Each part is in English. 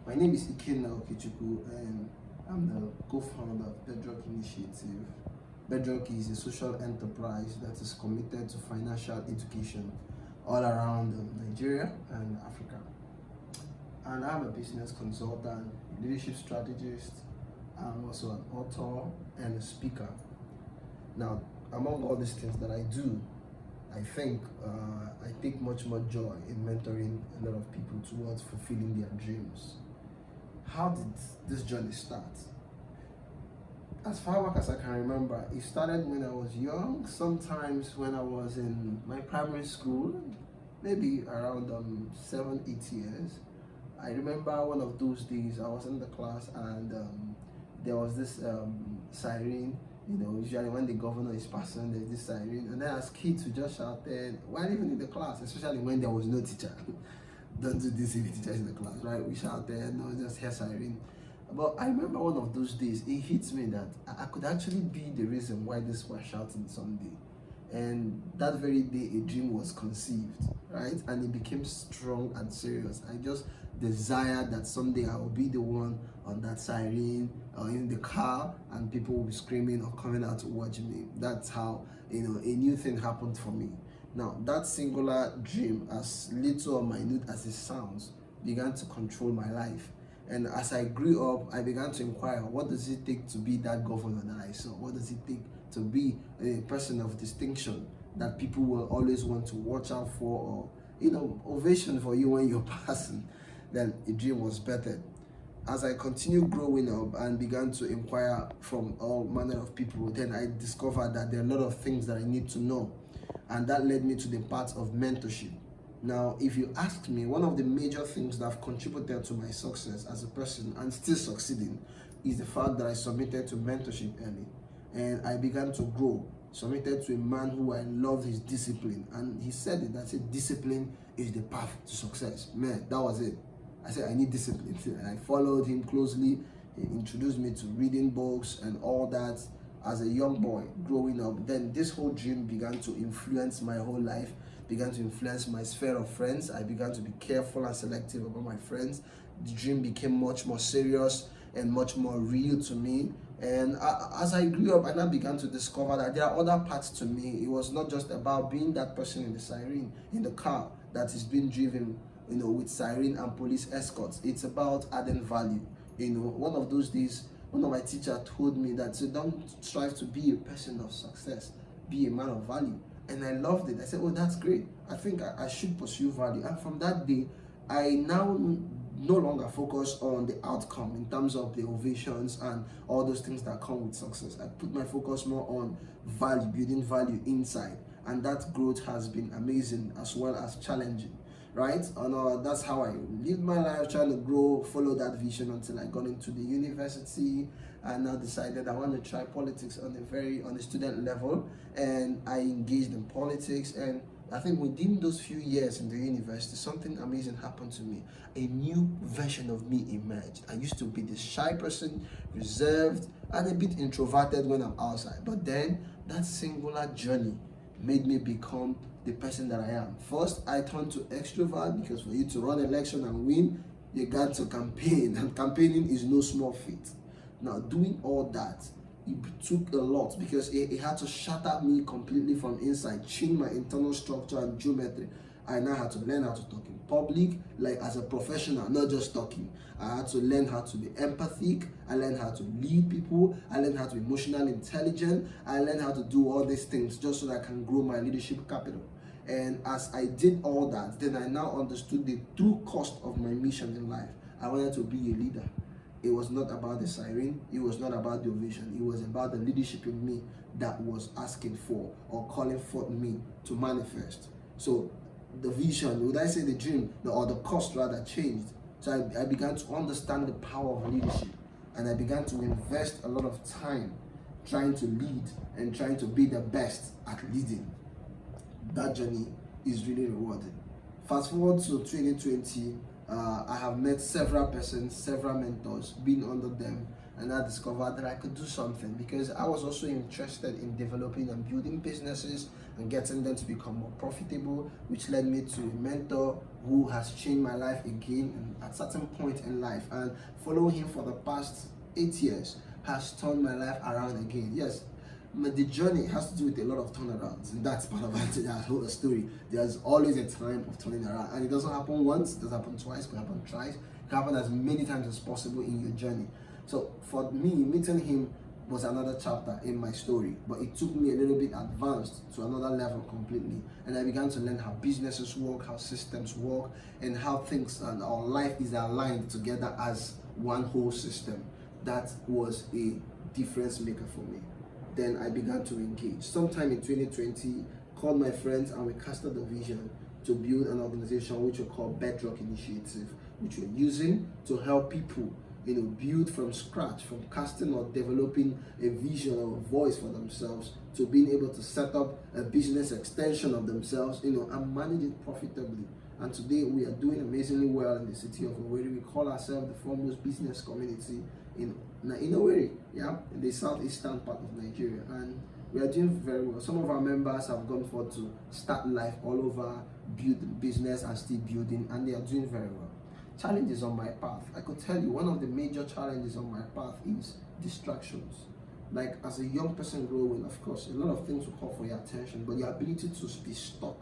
My name is Ikenna Okechukwu, and I'm the co-founder of Bedrock Initiative. Bedrock is a social enterprise that is committed to financial education all around Nigeria and Africa. And I'm a business consultant, leadership strategist. I'm also an author and a speaker. Now, among all these things that I do, I think I take much more joy in mentoring a lot of people towards fulfilling their dreams. How did this journey start? As far back as I can remember, it started when I was young, sometimes when I was in my primary school, maybe around 7, 8 years. I remember one of those days I was in the class and there was this siren. Usually when the governor is passing, there's this siren, and then as kids we just shouted while even in the class, especially when there was no teacher. Don't do this if the teacher is in the class, right? We shouted, no, just hear siren. But I remember one of those days, it hit me that I could actually be the reason why this was shouting someday. And that very day, a dream was conceived, right? And it became strong and serious. I just desired that someday I will be the one on that siren or in the car, and people will be screaming or coming out to watch me. That's how, a new thing happened for me. Now, that singular dream, as little or minute as it sounds, began to control my life. And as I grew up, I began to inquire, what does it take to be that governor that I saw? What does it take to be a person of distinction that people will always want to watch out for, or ovation for you when you're passing? Then a dream was bettered. As I continued growing up and began to inquire from all manner of people, then I discovered that there are a lot of things that I need to know. And that led me to the path of mentorship. Now, if you ask me, one of the major things that have contributed to my success as a person and still succeeding is the fact that I submitted to mentorship early. And I began to grow, submitted to a man who I loved his discipline. And he said it, that said, discipline is the path to success. Man, that was it. I said, I need discipline. And I followed him closely. He introduced me to reading books and all that as a young boy growing up. Then this whole dream began to influence my whole life, began to influence my sphere of friends. I began to be careful and selective about my friends. The dream became much more serious and much more real to me. And as I grew up, I now began to discover that there are other parts to me. It was not just about being that person in the siren, in the car that is being driven, with siren and police escorts. It's about adding value. One of those days, one of my teachers told me that, so don't strive to be a person of success, be a man of value. And I loved it. I said, oh, that's great. I think I should pursue value. And from that day, I now no longer focus on the outcome in terms of the ovations and all those things that come with success. I put my focus more on value, building value inside. And that growth has been amazing as well as challenging, right? And that's how I lived my life, trying to grow, follow that vision until I got into the university and now decided I want to try politics on a student level. And I engaged in politics, and I think within those few years in the university, something amazing happened to me. A new version of me emerged. I used to be this shy person, reserved, and a bit introverted when I'm outside. But then that singular journey made me become the person that I am. First, I turned to extrovert, because for you to run election and win, you got to campaign, and campaigning is no small feat. Now, doing all that, it took a lot, because it had to shatter me completely from inside, change my internal structure and geometry. I now had to learn how to talk in public, like as a professional, not just talking. I had to learn how to be empathic. I learned how to lead people. I learned how to be emotionally intelligent. I learned how to do all these things just so that I can grow my leadership capital. And as I did all that, then I now understood the true cost of my mission in life. I wanted to be a leader. It was not about the siren. It was not about the ovation. It was about the leadership in me that was asking for or calling for me to manifest. So the vision, would I say the dream, or the cost rather, changed. So I began to understand the power of leadership, and I began to invest a lot of time trying to lead and trying to be the best at leading. That journey is really rewarding. Fast forward to 2020, I have met several persons, several mentors, been under them, and I discovered that I could do something, because I was also interested in developing and building businesses and getting them to become more profitable, which led me to a mentor who has changed my life again at a certain point in life, and following him for the past 8 years has turned my life around again. Yes, the journey has to do with a lot of turnarounds, and that's part of that whole story. There's always a time of turning around, and it doesn't happen once, it doesn't happen twice, it can happen thrice, it can happen as many times as possible in your journey. So for me, meeting him was another chapter in my story, but it took me a little bit advanced to another level completely, and I began to learn how businesses work, how systems work, and how things and our life is aligned together as one whole system. That was a difference maker for me. Then I began to engage. Sometime in 2020, called my friends and we casted the vision to build an organization which we call Bedrock Initiative, which we're using to help people, build from scratch, from casting or developing a vision or a voice for themselves, to being able to set up a business extension of themselves, and manage it profitably. And today we are doing amazingly well in the city of Owerri. We call ourselves the foremost business community in Owerri, in the southeastern part of Nigeria, and we are doing very well. Some of our members have gone forward to start life all over, build business and still building, and they are doing very well. Challenges on my path. I could tell you one of the major challenges on my path is distractions. Like, as a young person growing, of course, a lot of things will call for your attention, but your ability to be stuck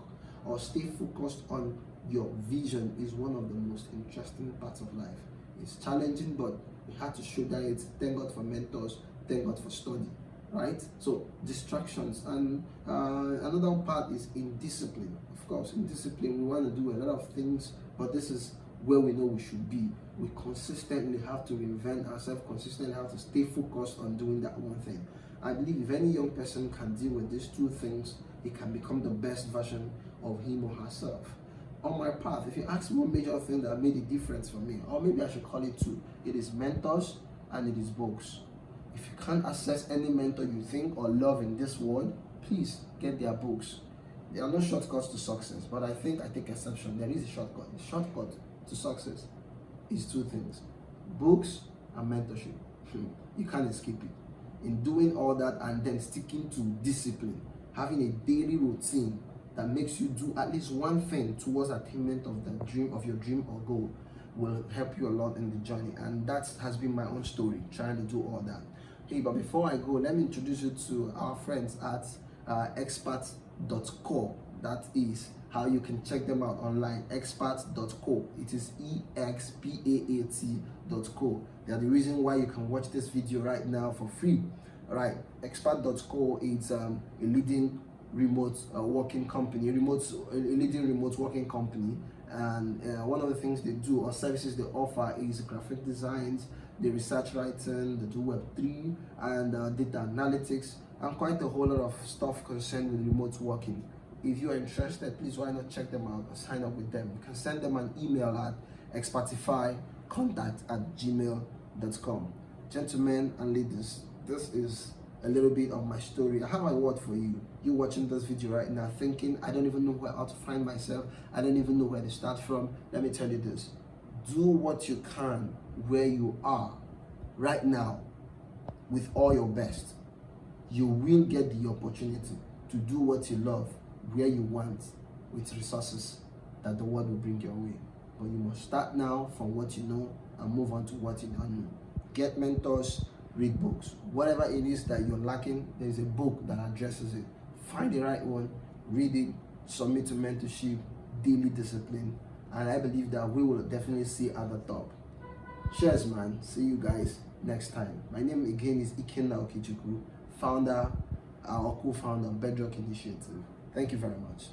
or stay focused on your vision is one of the most interesting parts of life. It's challenging, but we had to shoulder it. Thank God for mentors, thank God for study, right? So distractions. And another part is indiscipline. Of course, in discipline, we want to do a lot of things, but this is where we know we should be. We consistently have to reinvent ourselves, consistently have to stay focused on doing that one thing. I believe if any young person can deal with these two things, he can become the best version of him or herself. On my path, if you ask me one major thing that made a difference for me, or maybe I should call it two, it is mentors and it is books. If you can't access any mentor you think or love in this world, please get their books. There are no shortcuts to success, but I think I take exception. There is a shortcut. The shortcut to success is two things: books and mentorship. You can't escape it. In doing all that and then sticking to discipline, having a daily routine that makes you do at least one thing towards attainment of your dream or goal, will help you a lot in the journey. And that has been my own story, trying to do all that. Hey, but before I go, let me introduce you to our friends at expert.co. That is how you can check them out online. Expert.co. It is expaat.co. They are the reason why you can watch this video right now for free. All right, expert.co is a leading remote working company, leading remote working company, and one of the things they do or services they offer is graphic designs, the research writing, they do Web3 and data analytics, and quite a whole lot of stuff concerned with remote working. If you are interested, please why not check them out or sign up with them. You can send them an email at expertifycontact@gmail.com. Gentlemen and ladies, this is a little bit of my story. I have a word for you. You watching this video right now thinking, I don't even know how to find myself, I don't even know where to start from. Let me tell you this: do what you can where you are right now with all your best. You will get the opportunity to do what you love where you want with resources that the world will bring your way. But you must start now from what you know and move on to what you don't know. Get mentors, read books. Whatever it is that you're lacking, there's a book that addresses it. Find the right one, read it, submit to mentorship, daily discipline, and I believe that we will definitely see at the top. Cheers, man. See you guys next time. My name again is Ikenna Okechukwu, founder or co-founder of Bedrock Initiative. Thank you very much.